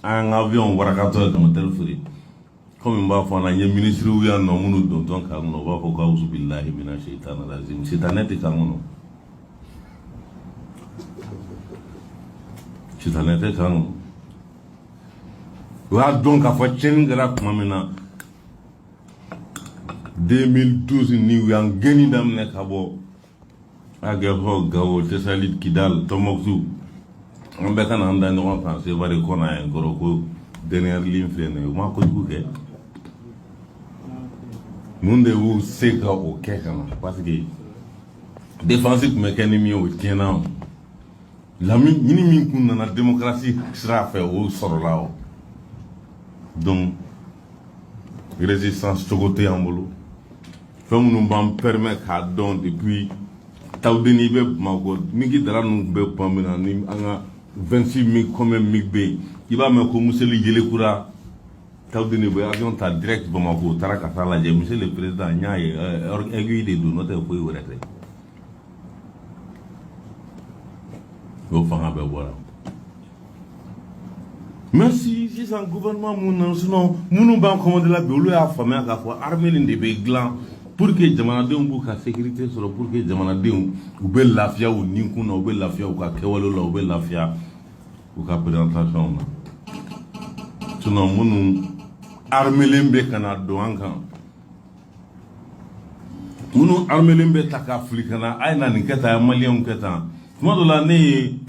un avion warakato comme tel free comme il m'a fait un ministre ou un nom nous dont on va pour cause billahi mina shaitan razim c'est un net kamono c'est un net kamono wa donc a fait chengra mamena 2012 ni yang geni dam ne kabo aga ho gawo tesalit kidal tomoksu on be kan anda no kan se bari kona en goro ko dernière ligne frene ma ko duke munde wu seka o kekana parce que défensif mécanique o tiena la ni min kun na démocratie sera fait au sorlao donc résistance togoté en bolo femme nous m'en permet qu'à don depuis tawdeni be mako migi dara nu be pamina ni anga 26 000 comme migbe iba me ko museli jele kura tawdeni be avion ta direct Bamako taraka sala je monsieur le président nyaaye aiguille de do note ko yorete go fanga be wala merci si un gouvernement mon sinon munu ban commander la be lu ya fama ka fo armée de be glan pour que jamanadenw b'u ka sécurité sɔrɔ pour que jamanadenw u bɛ lafiya u ninkun na u bɛ lafiya u ka kɛwalew la u bɛ lafiya u ka présentation na sinon minnu armelen bɛ ka na don an kan minnu armelen bɛ ta ka fili ka na a ye na nin kɛ tan a ye maliyɛnw kɛ tan tuma dɔ la ne ye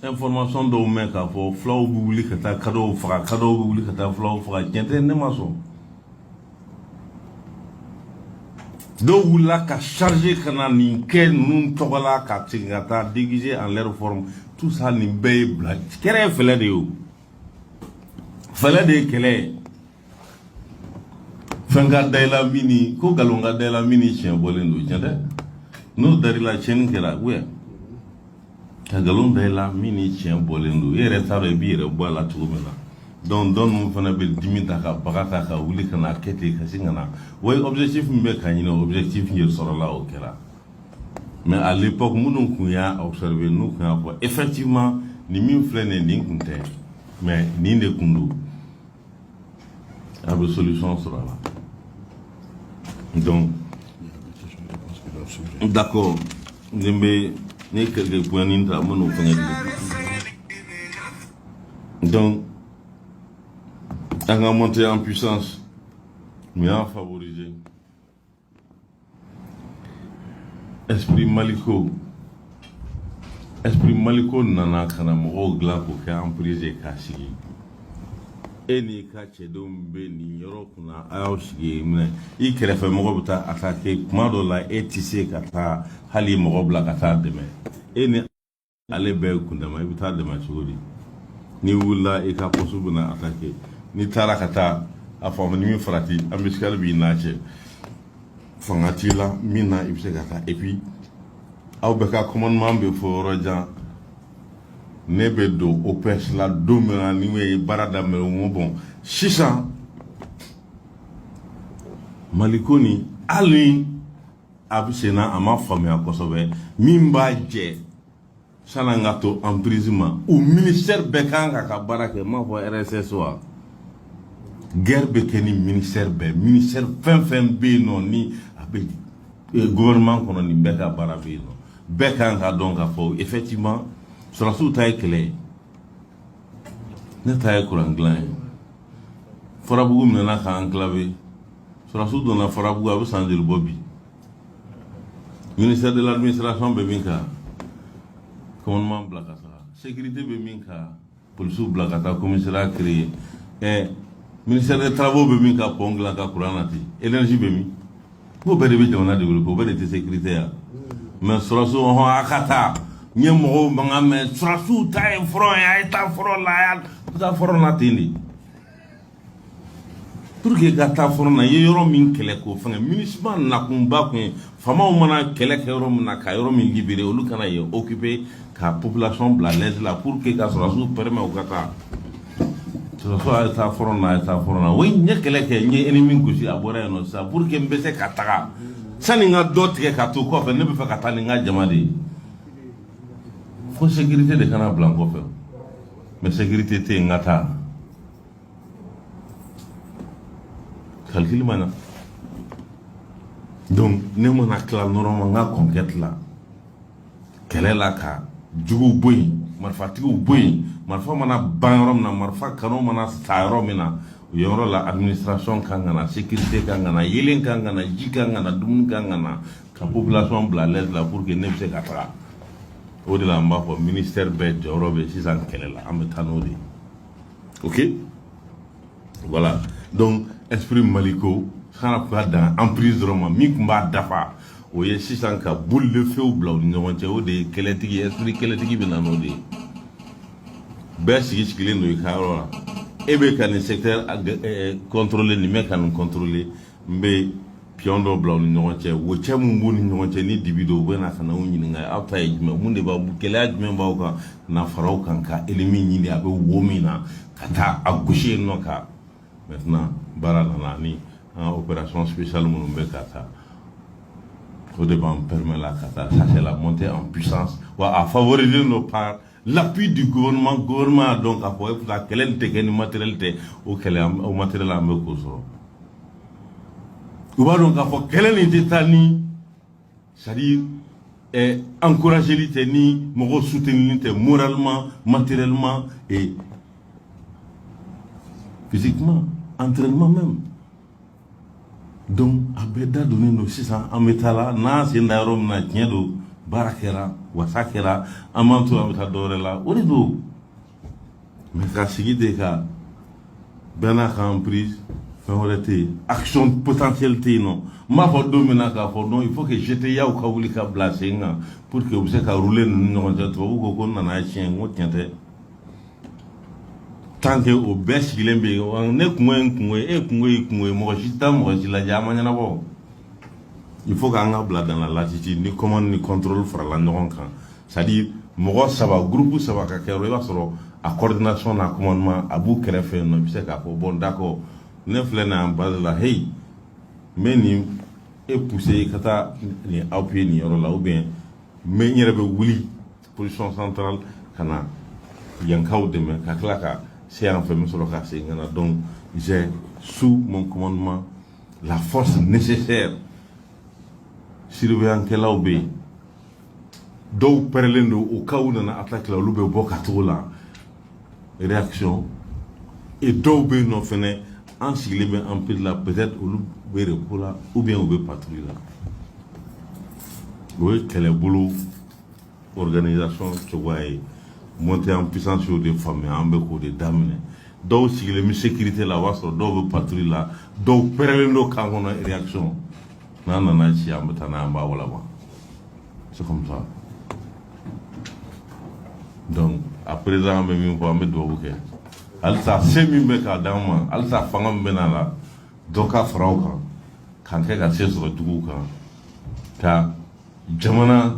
information dɔw mɛn k'a fɔ fulaw bɛ wuli ka taa kadɔw faga kadɔw bɛ wuli ka taa fulaw faga tiɲɛ tɛ ne ma sɔn. Donc vous l'avez chargé quand ninké nous togola ka tingata déguisé en leur forme tout ça ni bay black kéré fele de yo fele de kele fanga dayla mini ko galonga dayla mini chien bolendo tiende no dari la chien kera we ka galon dayla mini chien bolendo yere tabe bi re bola tugumela donc don mo fana be dimita ka bagata ka wuli kana kete ka singana way objectif mbe kanyi no objectif ngir sorola o kera mais à l'époque nous kunya observer nous kunya ko effectivement ni min flene ni kunte mais ni ne kundu a solution sera là donc d'accord nembe ne quelques points ni ta mo no donc on a monté en puissance, mais en favorisé. Esprit Maliko nana kana mo gla ko ka emprise ka sigi. Eni ka chedom be ni yoro kuna ayo sigi mne I kerefe mo buta attaquer kuma do la etc ka ta hali mo bla ka ta deme. Eni ale be kunda ma buta dema chodi. Ni wula e ka possible na attaquer. Ni tara kata a fama ni min farati amiskal bi nache fangati la mina ibse kata et puis aw be ka commandement be fo rojan ne be do opes la domina ni we barada me mo bon 600 malikoni ali abisena ama famia kosobe mimba je sanangato emprisonnement au ministère bekanga ka barake ma fo RSSO guerre bekeni ministère fin be non ni abe gouvernement kono ni beka barabe non beka nga donc a fo effectivement sur la sous taille clé ne taille couranglan fora bugu mena ka enclavé sur la sous dans la fora bugu abe sandel bobi ministère de l'administration be minka commandement blakata sécurité be minka police blakata commissariat créé et ministère des travaux be min ka pongla ka kuranati énergie be mi bo be de jamana développer bo be de sécurité mais surasu ho akata nyemo mangame surasu tay front ya ta front la ya ta front na tindi pour que gata front na yoro min kele ko fanga municipal na kumba ko fama o mana kele ke yoro na ka yoro min libéré olu kana ye occuper ka population blalaise la pour que ka surasu permet o gata so ta forona we nyekele ke nye ennemi ngusi abora no sa pour que mbese kataka sani nga dotre ka to ko fe ne be fa katani nga jamade fo sécurité de kana blanco fe mais sécurité te ngata calcul mana donc ne mana kila normalement nga conquête la kɛlɛ la ka juguw bɔ yen marifatigiw bɔ yen marifa mana ban yɔrɔ min na marifa kanu mana sa yɔrɔ min na o yɔrɔ la administration kan ka na sécurité kan ka na yelen kan ka na ji kan ka na dumuni kan ka na ka population bila l'aise la pour que ne bɛ se ka taga o de la an b'a fɔ ministère bɛɛ jɔyɔrɔ bɛ sisan kɛlɛ la an bɛ taa n'o de ye ok voilà donc esprit maliko kana tun ka dan emprise dɔrɔn ma min tun b'a dafa o ye sisan ka boule de feu bila u ni ɲɔgɔn cɛ o de ye kɛlɛtigi esprit kɛlɛtigi bɛ na n'o de ye bɛɛ sigi sigilen don i ka yɔrɔ la e bɛ ka nin secteur contrôler nin bɛ ka nin contrôler n bɛ pion dɔ bila u ni ɲɔgɔn cɛ wo cɛ mun b'u ni ɲɔgɔn cɛ ni dibi don u bɛ na ka na u ɲininka aw ta ye jumɛn mun de b'a gɛlɛya jumɛn b'aw kan na fara aw kan ka ennemi ɲini a bɛ wo min na ka taa a gosi yen nɔ ka maintenant baara nana ni an opération spéciale minnu bɛ ka taa o de b'an permet la ka taa ça c'est la montée en puissance wa a favoriser nos par l'appui du gouvernement donc k'a fɔ e bɛ ka kɛlɛ nin tɛ kɛ ni matériel tɛ o kɛlɛ o matériel an bɛ k'o sɔrɔ u b'a dɔn k'a fɔ kɛlɛ nin tɛ taa ni c'est-à-dire encourageli tɛ ni mɔgɔ soutenir tɛ moralement matériellement et physiquement entraînement même donc a bɛɛ da donnen don sisan an bɛ taa la n'an sen da yɔrɔ min na tiɲɛ don baara kɛra wasa kɛra an b'an to an bɛ taa dɔwɛrɛ la o de don mais ka sigi de ka bɛɛ n'a ka emprise fɛn wɛrɛ tɛ yen action potentielle tɛ yen nɔ n b'a fɔ don min na k'a fɔ non il faut que GTAw ka wuli ka bila sen kan pour que u bɛ se ka rouler ninnu ɲɔgɔn cɛ tubabuw ko ko n nana tiɲɛ n ko tiɲɛ tɛ tant que o bɛɛ sigilen bɛ yen ne kungo ye n kungo ye e kungo y'i kungo ye mɔgɔ si tɛ mɔgɔ si lajɛ a ma ɲɛnabɔ il faut k'an ka bila dans la latitude ni commande ni contrôle farala ɲɔgɔn kan c'est-à-dire mɔgɔ saba groupe saba ka kɛ yɔrɔ i b'a sɔrɔ a coordination n'a commandement a b'u kɛrɛfɛ yen nɔ i bɛ se k'a fɔ bon d'accord ne filɛ nin an base la hey n bɛ nin e pousser ka taa nin appuyer nin yɔrɔ la ou bien n yɛrɛ bɛ wuli position centrale ka na yankaw dɛmɛ ka tila ka se yan fɛ n bɛ sɔrɔ ka segin ka na donc j'ai sous mon commandement la force nécessaire surveillant-kɛlaw bɛ yen dɔw pɛrɛlen don o cas nana attaque la olu bɛ bɔ ka tugu la réaction et dɔw bɛ yen nɔ fɛnɛ an sigilen bɛ en pile la peut-être olu bɛ repos la ou bien u bɛ patrouille la o ye kɛlɛbolo organisation cogoya ye montée en puissance y'o de faamuya an bɛ k'o de daminɛ dɔw sigilen bɛ sécurité la o b'a sɔrɔ dɔw bɛ patrouille la dɔw pɛrɛlen don kan kɔnɔ réaction n'an nana ci an bɛ taa n'a an b'a walama c'est comme ça donc à présent an bɛ min fɔ an bɛ dugawu kɛ halisa se min bɛ k'a d'an ma halisa fanga min bɛ n'a la dɔ ka fara o kan k'an kɛ ka se sɔrɔ juguw kan ka jamana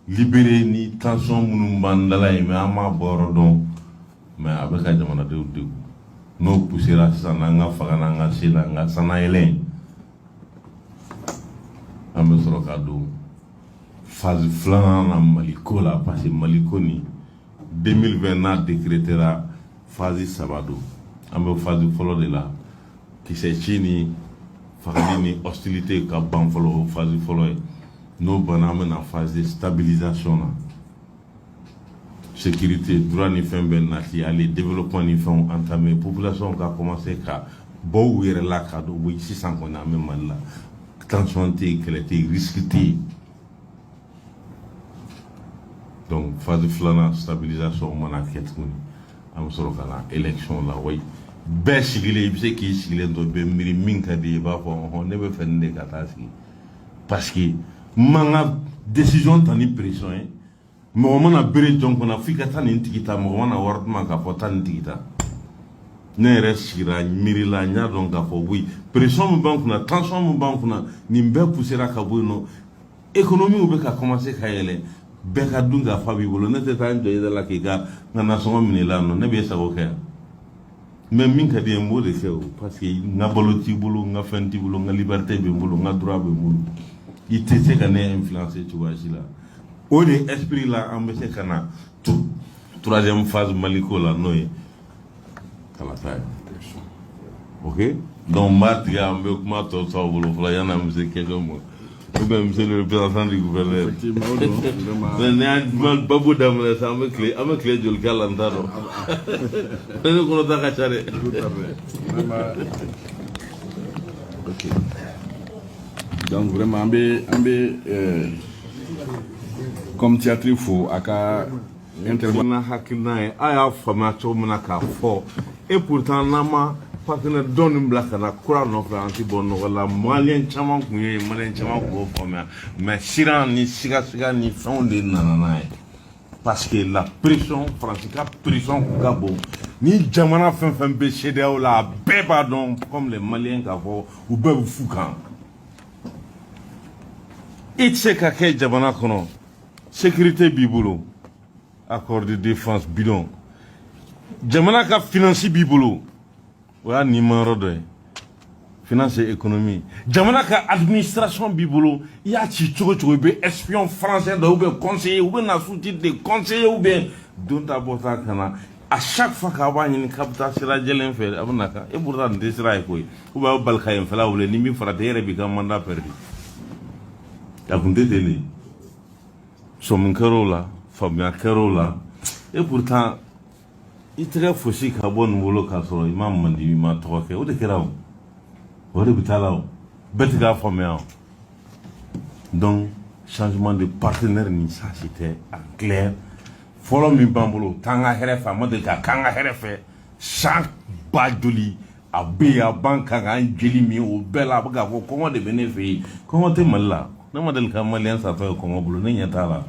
libéré ni tension minnu b'an dala yen mais an m'a bɔ yɔrɔ dɔn mais a bɛ ka jamanadenw degun n'o poussera sisan n'an ka faga n'an ka se la an ka sanayɛlɛ an bɛ sɔrɔ ka don phase filanan na Maliko la parce que Maliko ni 2020 n'a décrétera phase saba don an bɛ phase fɔlɔ de la kisɛ ci ni fagali ni hostilité ka ban fɔlɔ o phase fɔlɔ ye n'o banna an bɛ na phase de stabilisation na sécurité droit ni fɛn bɛɛ nati hali développement ni fɛnw entamé population ka commencer ka bɔ u yɛrɛ la ka don oui sisan kɔni an bɛ Mali la tension tɛ yen kɛlɛ tɛ yen risque tɛ yen donc phase filanan stabilisation mana kɛ tuguni an bɛ sɔrɔ ka na élection la wa bɛɛ sigilen i bɛ se k'i sigilen to bɛɛ miiri min ka di i b'a fɔ ɔhɔn ne bɛ fɛ nin de ka taa sigi parce que man ka décision ta ni pression ye mɔgɔ mana bere jɔn kunna f'i ka taa nin tigi ta mɔgɔ mana wari d'uma k'a fɔ taa nin tigi ta ne yɛrɛ sigira miirila n y'a dɔn k'a fɔ oui pression min b'an kunna tension min b'an kunna nin bɛɛ poussera ka bɔ yen nɔ économie bɛ ka commencer ka yɛlɛ bɛɛ ka dun ka fa b'i bolo ne tɛ taa n jɔ i da la k'i ka n ka nasɔngɔ minɛ i la nɔ ne b'e sago kɛ yan mais min ka di ye n b'o de kɛ o parce que n ka balo t'i bolo n ka fɛn t'i bolo n ka liberté bɛ n bolo n ka droit bɛ n bolo i tɛ se ka ne influencer cogoya si la o de esprit la an bɛ se ka na troisième phase Maliko la n'o ye kalata ye ok donc Matia on veut comment toi ça vous le faire y en a monsieur quelqu'un moi ou bien monsieur le représentant du gouverneur mais ne babu damle ça me clé du calendaro ne ko ta ka chare ok donc vraiment ambe comme théâtre fo aka intervenant hakina aya fama to muna ka fo et pourtant nama parce que donne black na kura no fa anti bonno wala malien chama kunye malien chama ko fama mais siran ni siga ni fondé nanana parce que la pression française pression gabo ni jamana fin be chédéo la be pardon comme les maliens gabo ou be foukan itse ka ke jamana kono sécurité bibolo accord de défense bidon jamana ka finance bibolo wala numéro de finance et économie jamana ka administration bibolo ya ci chogo be espion français da ou be conseiller ou be na souti de conseiller ou bien donta bota kana à chaque fois ka ba ni kapta sira jelen fe abnaka e burda de sira ko ou ba bal khayem fala wala ni mi farate yere bi kam mandat perdu ya kunde tele somin karola famia karola et pourtant il très faussé ka bon wolo ka so imam mandi ma troke o de keraw o de bitalaw betga famia donc changement de partenaire ni ça c'était en clair follow me bambolo tanga herefa model ka kanga herefe chaque badoli abeya banka ga njeli mi o bela baga ko comment de benefi comment te malla na model ka malien ça fait comment bolo ni nyata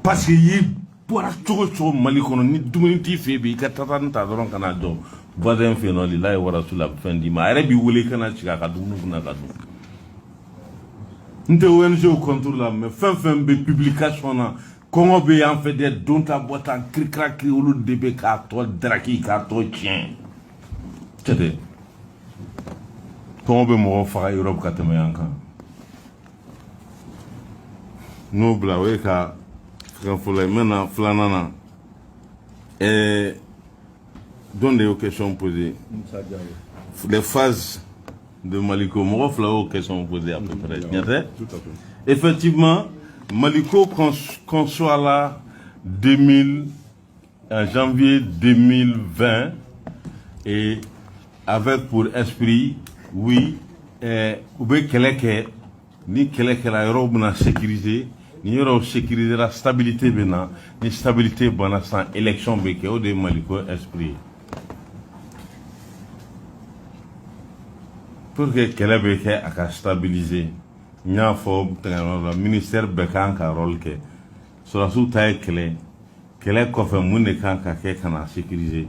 parce que yi pour chogo mali kono ni dumuni ti febi ka tatan ta doron kana do voisin fe no lillahi wa rasul fin di ma arabi wole kana chika ka dunu kuna ka do nte ONG contre la mais fin be publication na comment be en fait des dont ta boîte en cri olu debe ka to draki ka to tien tete comment be mo fa Europe ka teme yanka no blawe ka maintenant flanana et donne des questions posées les phases de Maliko Moroflao questions posées à peu près tout à fait effectivement Maliko conçoit là 2000 en janvier 2020 et avec pour esprit oui ou bien keleke ni keleke la Europe na sécurisé ni yoro sécuriser la stabilité bena ni stabilité bana sans élection beke o de Maliko esprit pour que kele beke aka stabiliser nya fo le ministère beka ka rôle ke sur la sous taille kele ko fe munde kan ka ke kana sécuriser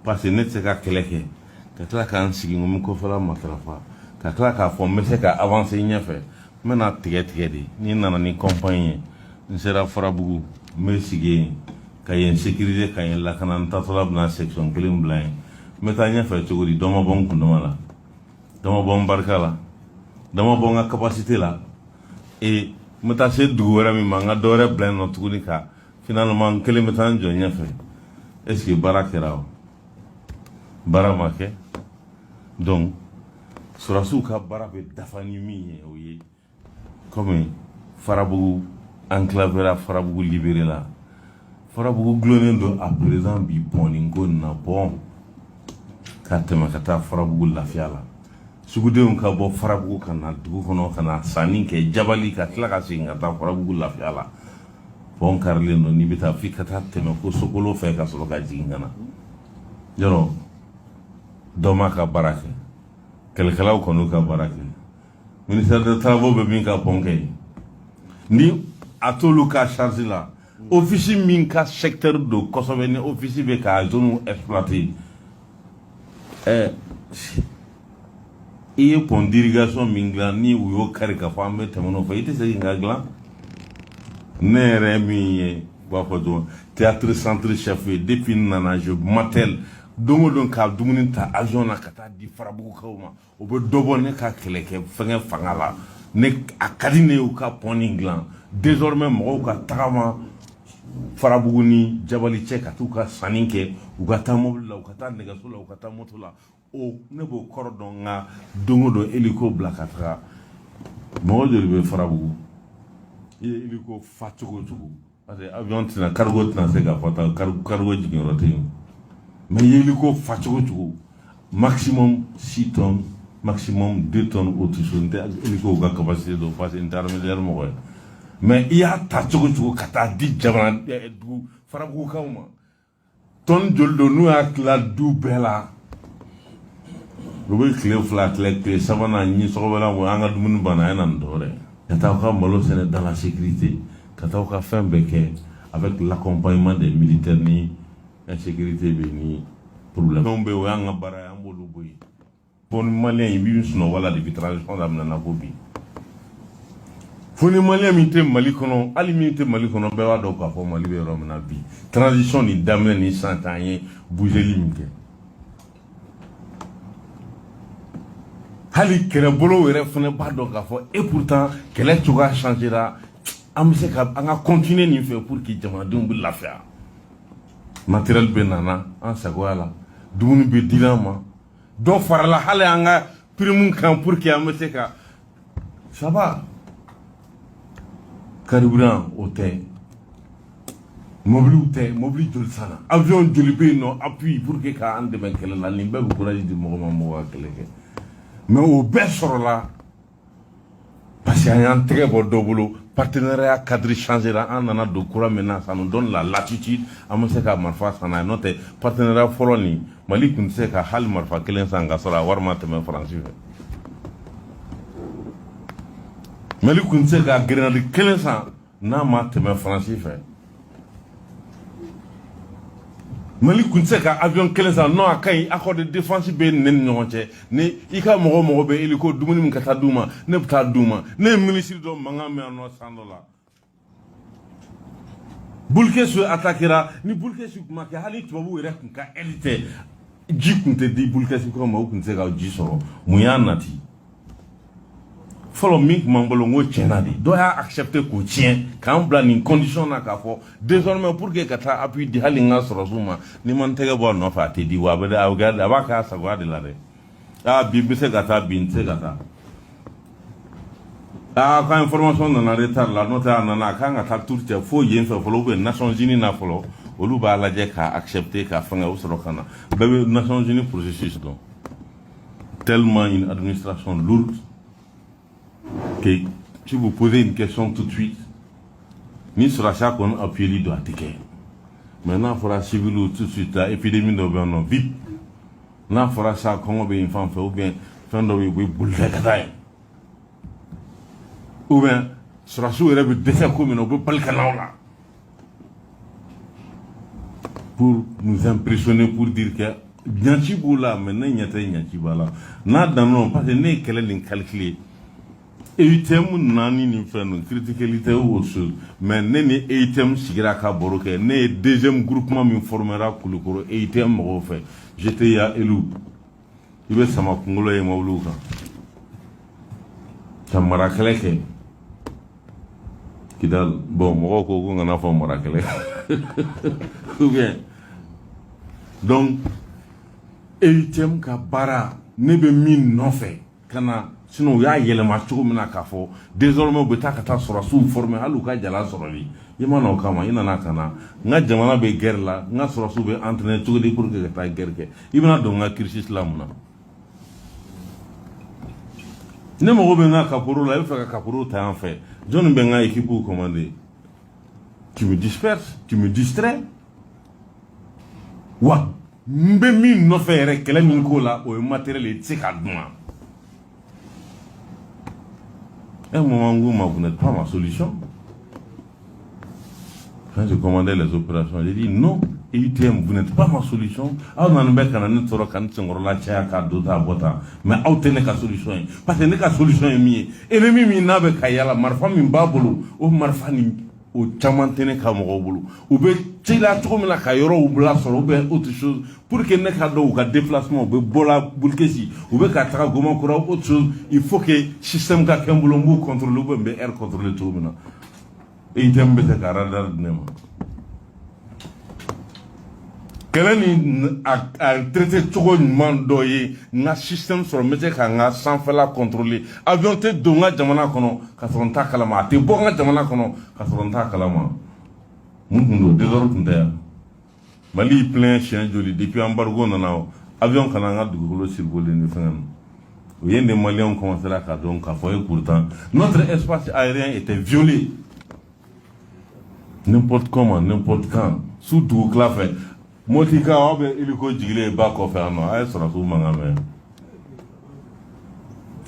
parce que net se ka kele ke ka tla kan sigi ngum ko fala matrafa ka tla ka fo me se ka avancer nya fe maintenant tigé di ni nana ni compagnie ni sera farabugu mesigi kayen sécuriser kayen la kanan tatola na section kelim blind metanya fa tuguri doma bon kunduma doma bon barkala doma bon capacité là et meta se duwara mi manga dore blind no tuguni ka finalement kelim metan jo nya fa est-ce que barakera baramake donc surasu ka barabe dafani mi oye comme farabugu enclavé la farabugu libéré là farabugu glonendo à présent bi poningo na bon katema kata farabugu lafiala sugude on ka bo farabugu kana dugu kono kana sani ke jabali ka tla ka singa ta farabugu lafiala bon karlendo ni bita fikata tema ko sokolo fe ka solo ka jingana joro doma ka barake kelkalaw kono ka barake ministère de travaux be min ka ponke ni atolu ka charge là office min ka secteur de kosoveni office be ka zone exploité et pour irrigation mingla ni uyo kare ka fambe temono fa ite se ngagla nere mi wa fodo théâtre centre chef depuis nana je matel dongo don ka dumuni ta azona kata di farabugu kawma o be dobo ne ka keleke fenge fangala ne akadine u ka poninglan désormais mo ka tagama Farabugu ni Jabali cɛ ka t'u ka sanni kɛ u ka taa mobili la u ka taa nɛgɛso la u ka taa moto la o ne b'o kɔrɔ dɔn nka don o don hélico bila ka taga mɔgɔ joli bɛ Farabugu i ye hélico fa cogo o cogo parce que avion tɛna cargo tɛna se ka fɔ ta cargo jiginyɔrɔ tɛ yen mais i ye hélico fa cogo o cogo maximum 6 tonnes maximum 2 tonnes autre chose n tɛ hélico ka capacité dɔn parce que n tɛ armée mɔgɔ ye mais i y'a ta cogo o cogo ka taa di jamana dugu Farabugukaw ma tonne joli don n'u y'a tila du bɛɛ la u bɛ tile fila tile sabanan ɲi sɔgɔbɛla mo an ka dumuni banna a ye na nin dɔwɛrɛ ka taa aw ka malo sɛnɛ dans la sécurité ka taa aw ka fɛn bɛɛ kɛ avec l'accompagnement des militaires ni insécurité bɛ ni problème fɛnw bɛ o y'an ka baara ye an b'olu bɔ yen fo ni maliyɛn i b'i sunɔgɔ la depuis transition daminɛna ko bi fo ni maliyɛn min tɛ Mali kɔnɔ hali min tɛ Mali kɔnɔ bɛɛ b'a dɔn k'a fɔ Mali bɛ yɔrɔ min na bi transition ni daminɛ ni san an ye bougeli min kɛ hali kɛlɛbolo yɛrɛ fana b'a dɔn k'a fɔ et pourtant kɛlɛ cogoya changera an bɛ se ka an ka continuer nin fɛ pour que jamanadenw bɛ lafiya matériel bɛ nana an sagoya la dumuni bɛ dila an ma dɔ farala hali an ka prime kan pour que an bɛ se ka ça va carburant o tɛ mobiliw tɛ mobili joli sanna avion joli bɛ yen nɔ appui pour que k'an dɛmɛ kɛlɛ la nin bɛɛ bɛ courage di mɔgɔ ma mɔgɔ ka kɛlɛ kɛ mais o bɛɛ sɔrɔla parce que an y'an tɛgɛ bɔ dɔ bolo partenariat cadre changera an nana don kura min na ça nous donne la latitude an bɛ se ka marifa san n'a ye n'o tɛ partenariat fɔlɔ nin Mali tun tɛ se ka hali marifa kelen san ka sɔrɔ a wari ma tɛmɛ Faransi fɛ Mali tun tɛ se ka grenade kelen san n'a ma tɛmɛ Faransi fɛ Mali tun tɛ se ka avion kelen san non a ka ɲi accord de défense bɛ ne ni ɲɔgɔn cɛ ni i ka mɔgɔ bɛ hélico dumuni min ka taa d'u ma ne bɛ taa d'u ma ne ye ministre dɔ mankan mɛn yan nɔ san dɔ la Bulkesi attaquera ni Bulkesi tun ma kɛ hali tubabuw yɛrɛ tun ka aide tɛ ji tun tɛ di Bulkesi kɔ ma u tun tɛ se ka ji sɔrɔ mun y'a nati fɔlɔ min tun b'an bolo n ko tiɲɛna de dɔ y'a accepté k'o tiɲɛ k'an bila nin condition na k'a fɔ désormais pour que ka taa appui di hali n ka sɔrɔsiw ma ni ma n tɛgɛ bɔ a nɔfɛ a tɛ di wa a b'a k'a sagoya de la dɛ bi n bɛ se ka taa bi n tɛ se ka taa ka information nana retard la n'o tɛ a nana a kan ka taa tour cɛ fo yen fɛ fɔlɔ ou bien Nations Unies na fɔlɔ olu b'a lajɛ k'a accepté k'a fɛngɛ o sɔrɔ ka na bɛɛ bɛ Nations Unies processus dɔn tellement une administration lourde que si vous posez une question tout de suite, ni sur la chaque qu'on appuie lui doit tiquer. Maintenant, il faudra civil tout de suite, l'épidémie de non vite. Là, il faudra ça, comment bien une femme fait, ou bien, fin de oui, boule de cataille. Ou bien, sur la soupe, il y a des décès comme on ne peut pas le canal là. Pour nous impressionner, pour dire que, Nyanchibou là, maintenant, il y a des Nyanchibou là. N'a dans non, parce que n'est qu'elle est calculée. EITM nani ni fɛn criticalité ou chose mais ne ni EITM sigira ka baro kɛ ne deuxième groupement min formera Kulukoro EITM mɔgɔw fɛ j'étais ya élu i bɛ sama kunkolo ye mɔbiliw kan ka marakɛlɛ kɛ Kidal bon mɔgɔw ko ko n kana fɔ marakɛlɛ ou bien donc EITM ka baara ne bɛ min nɔfɛ ka na sinon u y'a yɛlɛma cogo min na k'a fɔ désormais u bɛ taa ka taa sɔrɔsiw former hali u ka jala sɔrɔli i ma na o kama i nana ka na n ka jamana bɛ guerre la n ka sɔrɔsiw bɛ entraîner cogo di pour que ka taa guerre kɛ i bɛna dɔn n ka cursus la mun na ne mago bɛ n ka kaporo la i bɛ fɛ ka kaporo ta yan fɛ jɔnni bɛ n ka équipe commander tu me disperses tu me distrais wa n bɛ min nɔfɛ yɛrɛ kɛlɛ min k'o la o ye matériel ye i tɛ se k'a dun wa. Un moment où vous n'êtes pas ma solution. Quand je commandais les opérations, j'ai dit non, EITM, vous n'êtes pas ma solution. Alors, on a un solution. Mais vous solution. Parce que la solution est mieux. Et le mimi n'a pas de marfa min babolo, ou marfa ni au chamantene kamorobolo. Ou bien, tu l'as trouvé la kayoro ou blas ou bien autre chose. Pour que ne cadeau ou déplacement, ou bien bola bulkesi, ou bien katra goman kora autre chose, il faut que le système ka kembulombo contrôle ou bien air contrôle tout maintenant. Et il t'aime bien radar de nema. kɛlɛ ni a traité cogo ɲuman dɔ ye n ka système sɔrɔ n bɛ se ka n ka sanfɛla contrôler avion tɛ don n ka jamana kɔnɔ ka sɔrɔ n t'a kalama a tɛ bɔ n ka jamana kɔnɔ ka sɔrɔ n t'a kalama mun tun don désordre tun tɛ yan Mali y'i plein siɲɛ joli depuis embargo nana avion kana n ka dugukolo circuler ni fɛngɛ ninnu o ye des Maliens commencé k'a dɔn k'a fɔ pourtant notre espace aérien était violé n'importe comment n'importe quand sous dugu tila fɛ motika aw bɛ hélico jigilen ba kɔfɛ yan nɔ a ye sɔrɔsiw mankan mɛn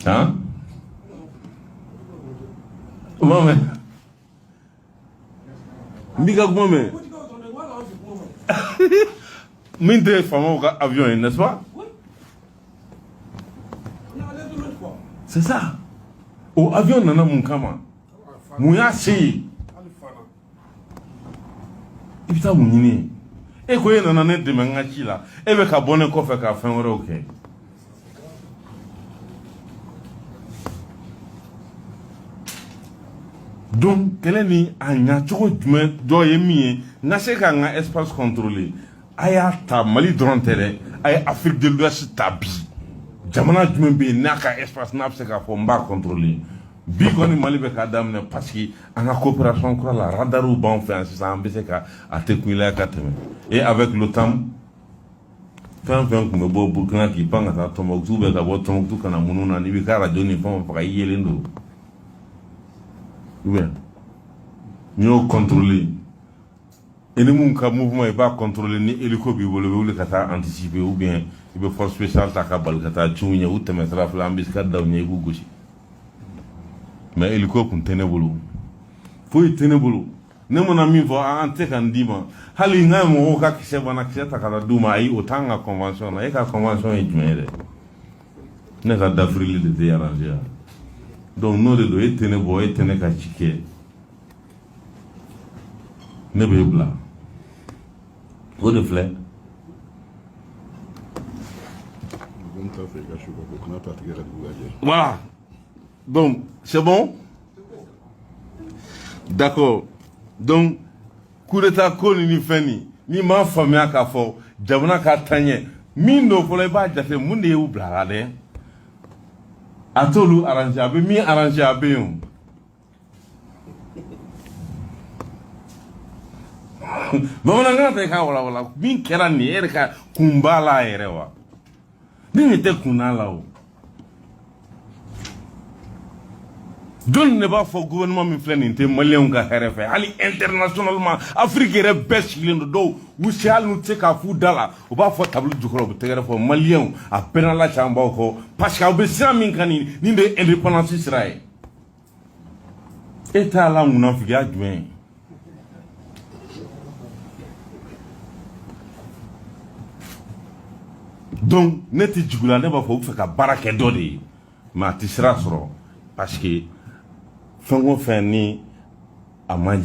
han o ma mɛn n b'i ka kuma mɛn min tɛ faamaw ka avion ye n'est-ce pas c'est ça o avion nana mun kama mun y'a se ye i bɛ taa mun ɲini e ko e nana ne dɛmɛ n ka ci la e bɛ ka bɔ ne kɔfɛ ka fɛn wɛrɛw kɛ donc kɛlɛ ni a ɲacogo jumɛn dɔ ye min ye n ka se ka n ka espace contrôler a y'a ta Mali dɔrɔn tɛ dɛ a ye Afrique de l'Ouest ta bi jamana jumɛn bɛ yen n'a ka espace n'a bɛ se k'a fɔ n b'a contrôler bi kɔni Mali bɛ k'a daminɛ parce que an ka coopération kura la radariw b'an fɛ yan sisan an bɛ se ka a tɛkunyala ka tɛmɛ et avec l'OTAN fɛn fɛn tun bɛ bɔ Burkina k'i pan ka taa Tombouctou bɛ ka bɔ Tombouctou ka na munun na n'i bɛ ka radio ni fɛn o faga i yelen don ou bien n'i y'o contrôler et ni mun ka mouvement i b'a contrôler ni hélico b'i bolo i bɛ wuli ka taa anticiper ou bien i bɛ force spéciale ta ka bali ka taa ciw ɲɛ u tɛmɛ sira fila an bɛ se ka da u ɲɛ i b'u gosi mais hélico kun tɛ ne bolo foyi tɛ ne bolo ne mana min fɔ an tɛ ka n d'i ma hali n ka mɔgɔw ka kisɛ bana kisɛ ta ka na d'u ma ayi o t'an ka convention na e ka convention ye jumɛn ye dɛ ne ka dafirili de tɛ arrangé yan donc n'o de don e tɛ ne bɔ e tɛ ne ka ci kɛ ne b'e bila o de filɛ voilà donc c'est bon d'accord donc coup d'état ko ni fɛn ni m'a faamuya k'a fɔ jamana ka taɲɛ min don fɔlɔ i b'a jate mun de y'u bila la dɛ a t'olu arrangé a bɛ min arrangé a bɛ yen bamanankan tɛ k'a walawala min kɛra nin ye e yɛrɛ ka kun b'a la yɛrɛ wa ni nin tɛ kun n'a la o jɔn ne b'a fɔ gouvernement min filɛ nin tɛ maliyɛnw ka hɛrɛ fɛ hali internationalement Afrique yɛrɛ bɛɛ sigilen don dɔw u se hali n'u tɛ se k'a f'u da la u b'a fɔ tableau jukɔrɔ u bɛ tɛgɛrɛ fɔ maliyɛnw a bɛnna la can b'aw kɔ parce que aw bɛ sira min kan nin de ye indépendance sira ye e t'a la munafigiya jumɛn ye donc ne tɛ jugu la ne b'a fɔ u bɛ fɛ ka baara kɛ dɔ de ye mais a tɛ sira sɔrɔ parce que fɛn o fɛn ni a man